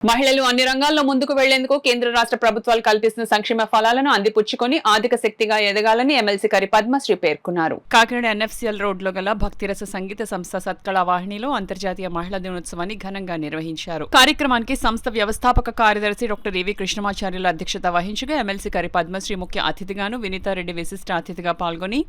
మహిళలు అన్ని రంగాల్లో ముందుకు వెళ్లేందుకు కేంద్ర రాష్ట్ర ప్రభుత్వాలు కల్పిస్తున్న సంక్షేమ ఫలాలను అందిపుచ్చుకొని ఆర్థిక శక్తిగా ఎదగాలని ఎమ్మెల్సీ కరి పద్మశ్రీ పేర్కొన్నారు. కాకినాడ ఎన్ఎఫ్సిఎల్ రోడ్లో గల భక్తిరస సంగీత సంస్థ సత్కళ వాహినిలో అంతర్జాతీయ మహిళా దినోత్సవాన్ని ఘనంగా నిర్వహించారు. కార్యక్రమానికి సంస్థ వ్యవస్థాపక కార్యదర్శి డాక్టర్ ఏవి కృష్ణమాచార్యుల అధ్యక్షత వహించగా ఎమ్మెల్సీ కరి పద్మశ్రీ ముఖ్య అతిథిగాను, వినీతారెడ్డి విశిష్ట అతిథిగా పాల్గొని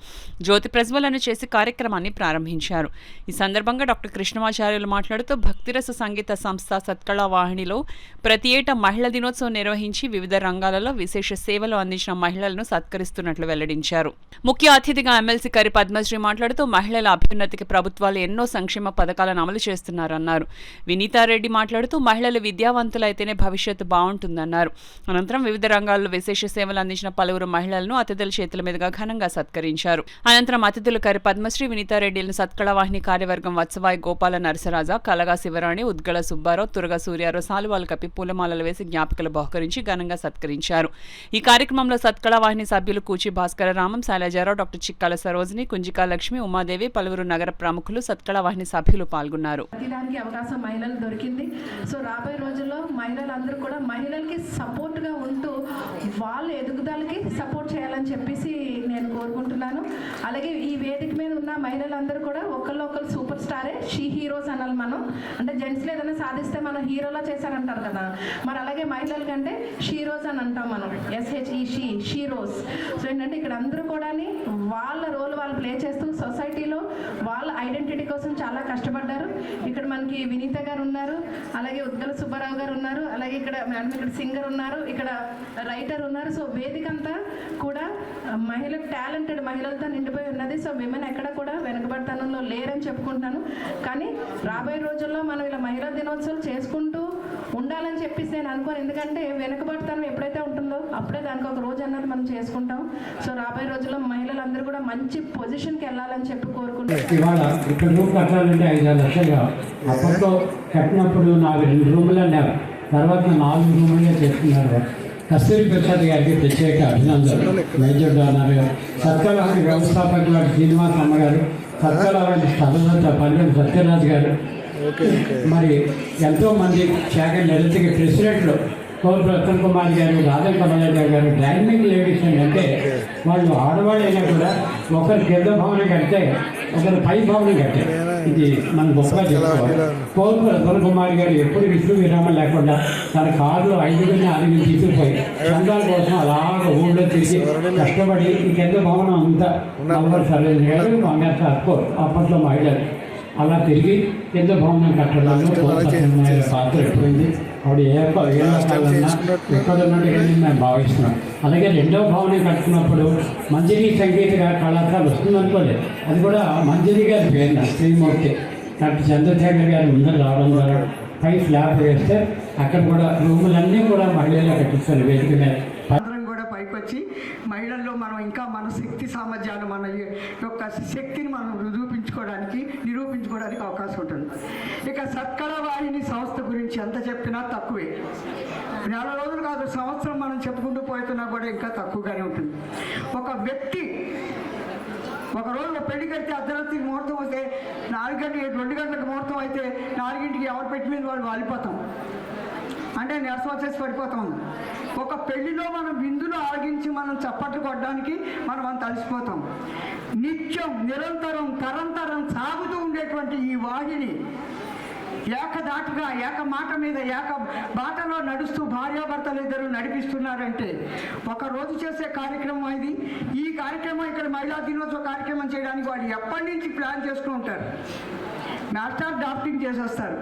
జ్యోతి ప్రజ్వలన చేసి కార్యక్రమాన్ని ప్రారంభించారు. ఈ సందర్భంగా డాక్టర్ కృష్ణమాచార్యులు మాట్లాడుతూ భక్తిరస సంగీత సంస్థ సత్కళ వాహినిలో ప్రతి ఏటా మహిళా దినోత్సవం నిర్వహించి వివిధ రంగాలలో విశేష సేవలు అందించిన మహిళలను సత్కరిస్తున్నట్లు వెల్లడించారు. ముఖ్య అతిథిగా ఎమ్మెల్సీ కరి పద్మశ్రీ మాట్లాడుతూ మహిళల అభ్యున్నతికి ప్రభుత్వాలు ఎన్నో సంక్షేమ పథకాలను అమలు చేస్తున్నారన్నారు. వినీతారెడ్డి మాట్లాడుతూ మహిళలు విద్యావంతులైతేనే భవిష్యత్తు బాగుంటుందన్నారు. అనంతరం వివిధ రంగాల్లో విశేష సేవలు అందించిన పలువురు మహిళలను అతిథుల చేతుల మీదుగా ఘనంగా సత్కరించారు. అనంతరం అతిథులు కరి పద్మశ్రీ, వినీతారెడ్డిలను సత్కళ వాహిని కార్యవర్గం వత్సవాయి గోపాల నరసరాజ, కలగా శివరాణి, ఉద్గళ సుబ్బారావు, తురగ సూర్యారావు సాలువాలు కప్పి పూలమాలలు వేసి జ్ఞాపికలు బహుకరించి ఘనంగా సత్కరించారు. ఈ కార్యక్రమంలో సత్కళ వాహిని సభ్యులు కూచి భాస్కర రామం, శైలజారావు, డాక్టర్ చిక్కాల సరోజిని, కుంజికా లక్ష్మి, ఉమాదేవి, పలువురు నగర ప్రముఖులు, సత్కళ వాహిని సభ్యులు పాల్గొన్నారు. అవకాశం మహిళలు దొరికింది. సో రాబోయే రోజుల్లో మహిళలందరూ కూడా మహిళలకి సపోర్ట్ గా ఉంటూ వాళ్ళ ఎదుగుదలకి సపోర్ట్ చేయాలని చెప్పేసి నేను కోరుకుంటున్నాను. అలాగే ఈ వేదిక మీద ఉన్న మహిళలందరూ కూడా ఒకళ్ళు సూపర్ స్టారే, షీ హీరోస్ అనాలి. మనం అంటే జెంట్స్ లో ఏదైనా సాధిస్తే మనం హీరోలా చేశారంటారు కదా, మరి అలాగే మహిళల కంటే షీరోస్ అని అంటాం మనం, SHE షీరోస్. సో ఏంటంటే ఇక్కడ అందరూ కూడా వాళ్ళ రోల్ వాళ్ళు ప్లే చేస్తూ సొసైటీలో వాళ్ళ ఐడెంటిటీ కోసం చాలా కష్టపడ్డారు. ఇక్కడ మనకి వినీత గారు ఉన్నారు, అలాగే ఉద్గల సుబ్బారావు గారు ఉన్నారు, అలాగే ఇక్కడ సింగర్ ఉన్నారు, ఇక్కడ రైటర్ ఉన్నారు. సో వేదిక అంతా కూడా టాలెంటెడ్ మహిళలతో నిండిపోయి ఉన్నది. సో విమెన్ ఎక్కడ కూడా వెనుకబడతనంలో లేరని చెప్పుకుంటున్నాను. కానీ రాబోయే రోజుల్లో మనం ఇలా మహిళా దినోత్సవం చేసుకుంటూ ఉండాలని చెప్పేసి నేను అనుకోను. ఎందుకంటే వెనుకబడతనం ఎప్పుడైతే ఉంటుందో అప్పుడే దానికి ఒక రోజు అన్నది మనం చేసుకుంటాం. సో రాబోయే రోజుల్లో మహిళలందరూ కూడా మంచి పొజిషన్కి వెళ్ళాలని చెప్పి కోరుకుంటాం. ఇవాళ ఇక్కడ రూమ్ కట్టాలంటే 5 లక్షలుగా అప్పట్లో కట్టినప్పుడు 4 రూములు అన్నారు, తర్వాత 4 రూములుగా చేసుకున్నారు. కస్తూరి ప్రసాద్ గారికి ప్రత్యేక అభినందనలు. మేజర్ డానర్ గారు, సత్కళ వ్యవస్థాపకులు శ్రీనివాస్ అమ్మగారు, సత్కళ సదస్సు పల్లెం సత్యరాజ్ గారు, మరి ఎంతోమంది శాఖ నిరతికి ప్రెసిడెంట్లు కోల్ రతన్ కుమార్ గారు, రాధన్ కమలాజ గారు, డైనమిక్ లేడీస్ అంటే వాళ్ళు ఆడవాళ్ళైనా కూడా ఒకరు కింద భవనం కడితే ఒకరు పై భవనం కట్టారు. ఇది మన గొప్పగా చెప్పుకోవాలి. కోల్ రతన్ కుమార్ గారు ఎప్పుడు విష్ణు విరామం లేకుండా తన కారులో 5 తీసుకుపోయి చందాల కోసం అలాగ ఊళ్ళో తీసి కష్టపడి ఈ కింద భవనం అంతా నల్లవరి సరోజిని గారు, బంగారు సార్ అప్పట్లో మహిళలు అలా తిరిగి కింద భవనం కట్టడంలో పాత్ర ఎక్కువైంది. ఆవిడ ఏళ్ళన్నా ఎక్కడున్నట్టు మేము భావిస్తున్నాం. అలాగే 2వ భవనం కట్టుకున్నప్పుడు మంజరి సంగీత కళాశాల వస్తుందనుకోలేదు. అది కూడా మంజరి గారి పేరు శ్రీమూర్తి డాక్టర్ చంద్రశేఖర్ గారి ముందర రావడం ద్వారా పై స్లాబ్ వేస్తే అక్కడ కూడా రూములన్నీ కూడా మహిళలు కట్టిస్తారు. వేదిక మీద పైకొచ్చి మహిళల్లో మనం ఇంకా మన శక్తి సామర్థ్యాలు, మన యొక్క శక్తిని మనం నిరూపించుకోవడానికి అవకాశం ఉంటుంది. ఇక సత్కళ వాహిని సంస్థ గురించి ఎంత చెప్పినా తక్కువే. 4 రోజులు కాదు, సంవత్సరం మనం చెప్పుకుంటూ పోతున్నా కూడా ఇంకా తక్కువగానే ఉంటుంది. ఒక వ్యక్తి ఒకరోజు పెళ్లి కడితే అర్ధరాత్రికి ముహూర్తం వస్తే 2 గంటలకు ముహూర్తం అయితే 4ంటికి ఎవరు పెట్టి మీద వాళ్ళు వాలిపోతాం, అంటే నీరసం వచ్చేసి పడిపోతాం. ఒక పెళ్లిలో మనం విందులు ఆగించి మనం చప్పట్లు కొట్టడానికి మనం అంత అలసిపోతాం. నిత్యం నిరంతరం తరంతరం సాగుతూ ఉండేటువంటి ఈ వాహిని ఏకధాటిగా ఏక మాట మీద ఏక బాటలో నడుస్తూ భార్యాభర్తలు ఇద్దరు నడిపిస్తున్నారంటే ఒక రోజు చేసే కార్యక్రమం ఇది. ఈ కార్యక్రమం ఇక్కడ మహిళా దినోత్సవ కార్యక్రమం చేయడానికి వాళ్ళు ఎప్పటి నుంచి ప్లాన్ చేసుకుని ఉంటారు. మాస్టర్ డ్రాఫ్టింగ్ చేసేస్తారు.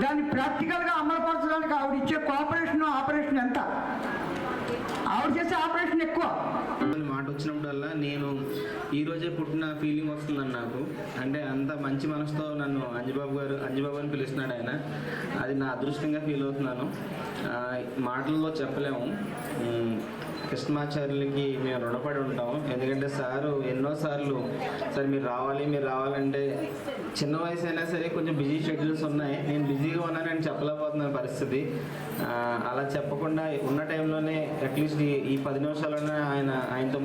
దాన్ని ప్రాక్టికల్గా అమలుపరచడానికి ఆవిడ ఇచ్చే ఆపరేషన్ ఎంత, ఆవిడ చేసే ఆపరేషన్ ఎక్కువ. మాట వచ్చినప్పుడల్లా నేను ఈరోజే పుట్టిన ఫీలింగ్ వస్తుందని నాకు. అంటే అంత మంచి మనసుతో నన్ను అంజబాబు అని పిలుస్తున్నాడు ఆయన. అది నా అదృష్టంగా ఫీల్ అవుతున్నాను. మాటల్లో చెప్పలేము. కృష్ణమాచార్యులకి మేము రుణపడి ఉంటాం. ఎందుకంటే సారు ఎన్నోసార్లు సార్ మీరు రావాలంటే చిన్న వయసు అయినా సరే కొంచెం బిజీ షెడ్యూల్స్ ఉన్నాయి, నేను బిజీగా ఉన్నానని చెప్పలేకపోతున్నాను పరిస్థితి. అలా చెప్పకుండా ఉన్న టైంలోనే అట్లీస్ట్ ఈ 10 నిమిషాల్లోనే ఆయనతో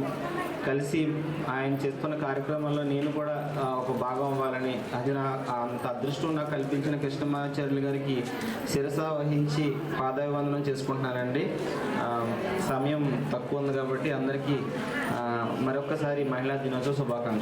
కలిసి ఆయన చేస్తున్న కార్యక్రమంలో నేను కూడా ఒక భాగం అవ్వాలని, అది అంత అదృష్టం నాకు కల్పించిన కృష్ణమాచార్యులు గారికి శిరస వహించి పాదాభివందనం చేసుకుంటున్నానండి. సమయం తక్కువ ఉంది కాబట్టి అందరికీ మరొకసారి మహిళా దినోత్సవ శుభాకాంక్షలు.